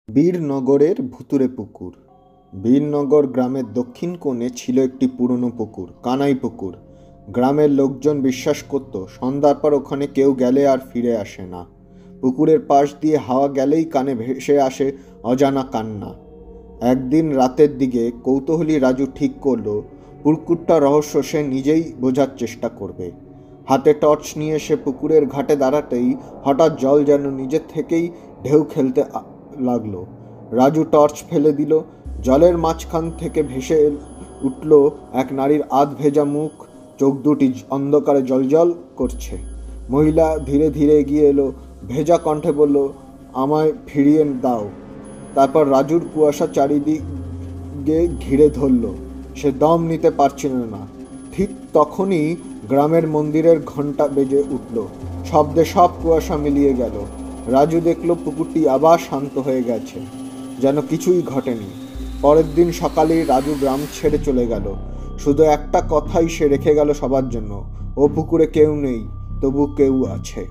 বীরনগরের ভুতুড়ে পুকুর। বীরনগর গ্রামের দক্ষিণ কোণে ছিল একটি পুরনো পুকুর, কানাই পুকুর। গ্রামের লোকজন বিশ্বাস করত সন্ধ্যার পর ওখানে কেউ গেলে আর ফিরে আসে না। পুকুরের পাশ দিয়ে হাওয়া গেলেই কানে ভেসে আসে অজানা কান্না। একদিন রাতের দিকে কৌতূহলী রাজু ঠিক করলো পুকুরটা রহস্য সে নিজেই বোঝার চেষ্টা করবে। হাতে টর্চ নিয়ে সে পুকুরের ঘাটে দাঁড়াতেই হঠাৎ জল যেন নিজের থেকেই ঢেউ খেলতে লাগলো। রাজু টর্চ ফেলে দিল। জলের মাঝখান থেকে ভেসে উঠল এক নারীর আধ ভেজা মুখ, চোখ দুটি অন্ধকারে জলজল করছে। মহিলা ধীরে ধীরে এগিয়ে এলো, ভেজা কণ্ঠে বলল, আমায় ফিরিয়ে দাও। তারপর রাজুর কুয়াশা চারিদিকে ঘিরে ধরল। সে দম নিতে পারছিল না। ঠিক তখনই গ্রামের মন্দিরের ঘণ্টা বেজে উঠল। শব্দে সব কুয়াশা মিলিয়ে গেল। রাজু দেখল পুকুরটি আবার শান্ত হয়ে গেছে, যেন কিছুই ঘটেনি। পরের দিন সকালেই রাজু গ্রাম ছেড়ে চলে গেল। শুধু একটা কথাই সে রেখে গেল সবার জন্য, ও পুকুরে কেউ নেই, তবু কেউ আছে।